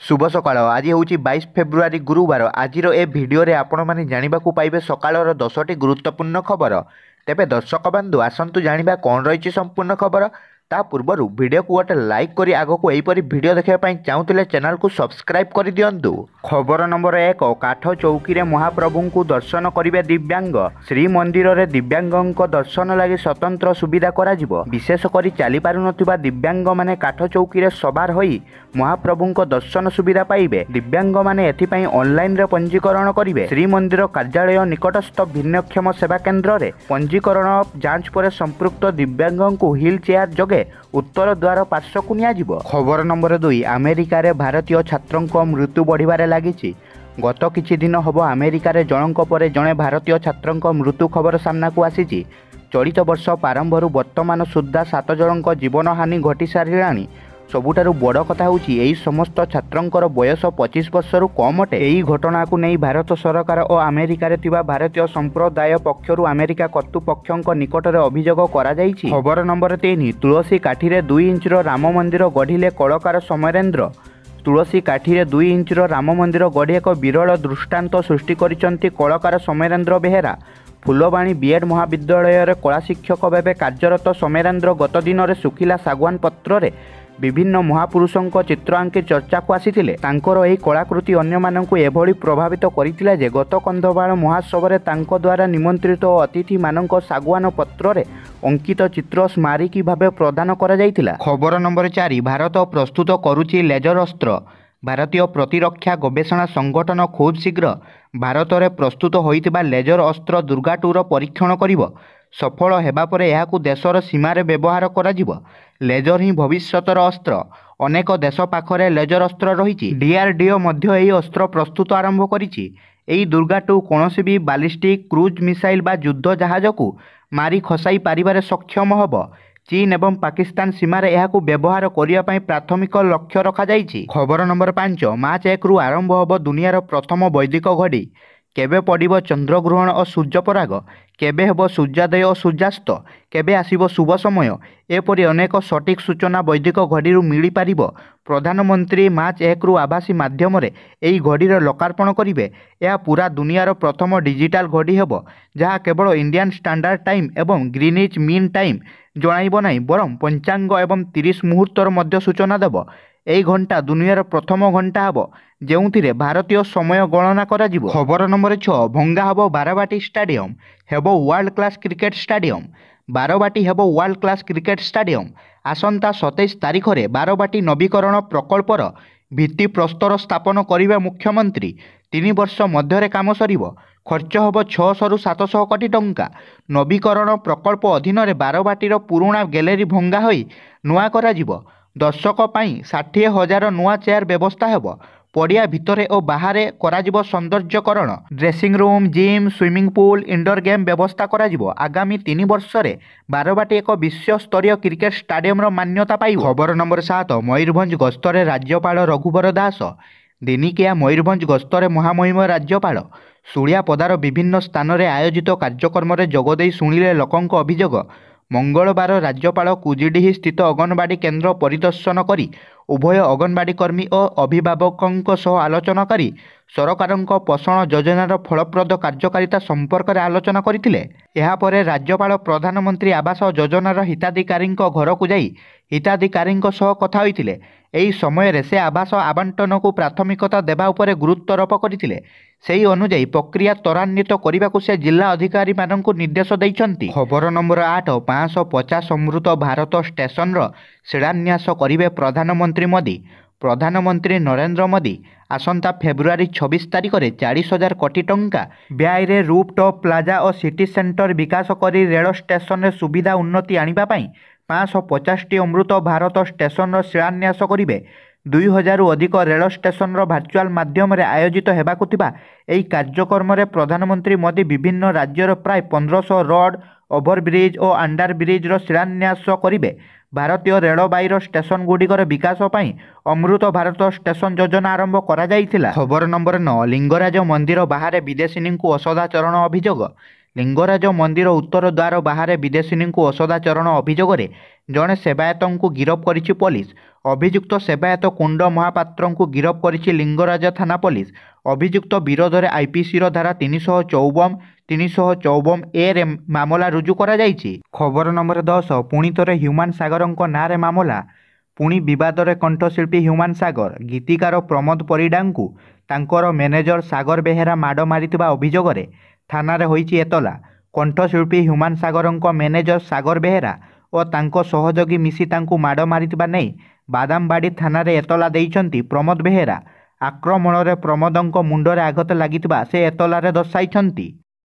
शुभ सकाळ आज हूँ 22 फेब्रुआरी गुरुवार आज ए भिडियो आपण मैंने जानवाक पाइबे सकाळर 10टी गुरुत्वपूर्ण खबर। तेबे दर्शक बंधु आसतु जाना कौन रही संपूर्ण खबर। ता पूर्व वीडियो को गोटे लाइक करी आग को यहीपरी वीडियो देखापी चाहूले चैनल को सब्सक्राइब कर दिंतु। खबर नंबर 1 काठ चौकी रे महाप्रभु को दर्शन करेंगे दिव्यांग। श्रीमंदिर में दिव्यांग दर्शन लगी स्वतंत्र सुविधा करा जिवो। विशेषकर चली पारु दिव्यांग माने काठ चौकी रे सवार होई महाप्रभु दर्शन सुविधा पाइबे। दिव्यांग माने एथिपाई ऑनलाइन रे पंजीकरण करेंगे। श्रीमंदिर कार्यालय निकटस्थ भिन्नक्षम सेवा केन्द्र रे पंजीकरण जांच पर संपृक्त दिव्यांग को व्हील चेयर जगे उत्तर द्वार पार्श्व को नियाजिबो। खबर नंबर 2 अमेरिका रे भारतीय छात्रों मृत्यु बढ़िबारे लागिछि। गत किछि दिन हब अमेरिका रे जनक पर जड़े भारतीय छात्रों मृत्यु खबर सामना को आसीछि। चलित वर्ष प्रारंभरू वर्तमान सुद्धा 7 जनक जीवन हानि घटी सारिलाणी। सबुठारु बड़ कथा होछि एही समस्त छात्रंकर बयस 25 वर्षरु कम अटे। एही घटना को नहीं भारत सरकार और अमेरिका रे थिबा भारतीय संप्रदाय पक्षरु अमेरिका कर्तृपक्षक निकट में अभियोग करा जाइछि। खबर नंबर 3 तुलसी काठी 2 इंचर राम मंदिर गढ़िले कलाकार समरेंद्र। तुलसी काठी 2 इंचर राम मंदिर गढ़ी एक विरल दृष्टांत सृष्टि करिसंती कलाकार समरेंद्र बेहेरा। फुलबाणी बीएड महाविद्यालय कला शिक्षक भाव कार्यरत समरेंद्र गत दिन में सुखिला सागवान पत्र रे विभिन्न महापुरुषों चित्र आंकी चर्चा को आसीथिले। तांकर एही कलाकृति अन्य माननकु एभली प्रभावित करिथिला जे गत कंधमाल महोत्सव रे तांको द्वारा निमंत्रित अतिथि मानक सागवान पत्र रे अंकित चित्र स्मारकी भावे प्रदान करा जायतिला। खबर नंबर 4 भारत प्रस्तुत करुछि लेजर अस्त्र। भारतीय प्रतिरक्षा गवेषणा संगठन खूब शीघ्र भारत में प्रस्तुत होइतिबा लेजर अस्त्र दुर्गा 2 परीक्षण करिवो। सफल हेबा परे एहाकु देशर सीमार व्यवहार करा जिवो। लेजर ही भविष्यतर अस्त्र। अनेक देश पाखरे लेजर अस्त्र रही। डीआरडीओ मध्य एही अस्त्र प्रस्तुत आरंभ करिछि। एही दुर्गा 2 कोनोसी भी बालिस्टिक क्रूज मिसाइल बा युद्ध जहाज को मारी खसाई पारिबारे सक्षम होबो। चीन एवं पाकिस्तान सीमार एहाकु व्यवहार करिया पई प्राथमिक लक्ष्य रखा जाइछि। खबर नंबर 5 मार्च 1 रु आरंभ होबो दुनियार प्रथम वैदिक घड़ी। केबे पड़िबो चंद्रग्रहण और सूर्यपराग, केबे हेबो सूर्योदय और सूर्यास्त, केबे आसीबो शुभ समय, एपरि अनेक सटीक सूचना वैदिक घड़ी मिली पारिबो। प्रधानमंत्री मार्च 1 रु आभासी माध्यम रे एही घड़ीर लोकार्पण करिवे। यह पूरा दुनियार प्रथम डिजिटल घड़ी हेबो जहाँ केवल इंडियन स्टैंडर्ड टाइम एवं ग्रीनिच मीन टाइम जणाइबो नाही बरं पंचांग एवं 30 मुहूर्तर मध्य सूचना देबो। एही घंटा दुनियार प्रथम घंटा हेबो जेउथिरे भारतीय समय गणना करा जिवो। खबर नंबर 6 भंगा हेबो बारवाटी स्टेडियम हेबो world class cricket stadium. Barabati हेबो वर्ल्ड क्लास क्रिकेट स्टेडियम। आसंता 27 तारिख रे बारवाटी नवीकरण प्रकल्पर भित्ति प्रस्तर स्थापन करिवे मुख्यमंत्री। 3 वर्ष मध्य काम सरिबो। खर्च हेबो 600 रु 700 कोटी टंका। नवीकरण प्रकल्प अधीन रे बारवाटीर पुराणा गैलेरी भंगा होई नुआ करा जिवो। दर्शक पाई 60,000 नुआ चेयर व्यवस्था हेबो। पड़िया भितरे और बाहरे कराजिबो सौंदर्यकरण। Dressing room gym swimming pool indoor game व्यवस्था कराजिबो। आगामी 3 वर्ष रे बारवाटी एक विश्व स्तरीय क्रिकेट स्टेडियम मान्यता पाइबो। खबर नंबर 7 मयूरभंज गस्तरे राज्यपाल रघुवर दास। दिनिकिया मयूरभंज गस्तरे महामहिम राज्यपाल सुलिया पदार विभिन्न स्थान में आयोजित कार्यक्रम में जोगदेई शुणिले लोकंक अभियोग। मंगलवार राज्यपाल कुजिडीह स्थित अंगनवाड़ी केन्द्र परिदर्शन करी उभय अंगनवाड़ी कर्मी और अभिभावकों सह आलोचना करी सरकारक पोषण योजनार फलप्रद कार्यकारिता संपर्क में आलोचना करथिले। एहा परे राज्यपाल प्रधानमंत्री आवास योजनार हिताधिकारी घर को जाई हिताधिकारी सह कथा होइथिले। एही समय रे से आवास आवंटन को प्राथमिकता देबा उपरे गुरुत्वारोप करथिले। सेही अनुଯାयी प्रक्रिया त्वरान्वित करने को से जिला अधिकारी मानक निर्देश देइछन्ति। खबर नंबर 8 550 अमृत भारत स्टेशन शिलान्यास करिवे प्रधानमंत्री मोदी। प्रधानमंत्री नरेंद्र मोदी आसंता फेब्रुआरी 26 तारिख में 40,000 कोटी टंका व्यय रे रूपटॉप प्लाजा और सिटी सेंटर विकास करी रेल स्टेशन रे सुविधा उन्नति आनिबा पई 550 अमृत भारत स्टेशन शिलान्यास करिवे। 2000 रु अधिक रेल स्टेशन भार्चुआल माध्यम रे आयोजित हेबाकु थिबा एही कार्यक्रम रे प्रधानमंत्री मोदी विभिन्न राज्यर प्राय 1500 रोड ओभरब्रिज और अंडर ब्रिज शिलान्यास करिवे। भारतीय रेलबाईर स्टेशन गुड़िकर विकास पई अमृत भारत स्टेशन योजना आरंभ करा जाइथिला। खबर नंबर 9 लिंगराज मंदिर बाहर विदेशिनी को असदाचरण अभियोग। लिंगराज मंदिर उत्तर द्वार बाहर विदेशिनी को असदाचरण अभियोग ଜଣେ ସେବାୟତଙ୍କୁ ଗିରଫ କରିଛି ପୋଲିସ। ଅଭିଯୁକ୍ତ ସେବାୟତ କୁଣ୍ଡ ମହାପାତ୍ରଙ୍କୁ ଗିରଫ କରିଛି ଲିଙ୍ଗରାଜ ଥାନା ପୋଲିସ। ଅଭିଯୁକ୍ତ ବିରୋଧରେ ଆଇପିସିର ଧାରା 354, 354A ମାମଲା ରୁଜୁ କରାଯାଇଛି। ଖବର ନମ୍ବର 10। ପୁଣି ଥରେ ହ୍ୟୁମାନ ସାଗରଙ୍କ ନାଁରେ ମାମଲା। ପୁଣି ବିବାଦରେ କଣ୍ଠଶିଳ୍ପୀ ହ୍ୟୁମାନ ସାଗର। ଗୀତିକାର ପ୍ରମୋଦ ପରିଡାଙ୍କୁ ତାଙ୍କର ମ୍ୟାନେଜର ସାଗର ବେହେରା ମାଡ଼ ମାରିଥିବା ଅଭିଯୋଗରେ ଥାନାରେ ହୋଇଛି ଏତଲା। କଣ୍ଠଶିଳ୍ପୀ ହ୍ୟୁମାନ ସାଗରଙ୍କ ମ୍ୟାନେଜର ସାଗର ବେହେରା ଓ ତାଙ୍କ ସହଯୋଗୀ ମିଶି ତାଙ୍କୁ ମାଡ଼ ମାରିଥିବା ନେଇ ବାଦାମବାଡ଼ି ଥାନାରେ ଏତଲା ଦେଇଛନ୍ତି ପ୍ରମୋଦ ବେହେରା। ଆକ୍ରମଣରେ ପ୍ରମୋଦଙ୍କ ମୁଣ୍ଡରେ ଆଘାତ ଲାଗିଥିବା ସେ ଏତଲାରେ ଦର୍ଶାଇଛନ୍ତି।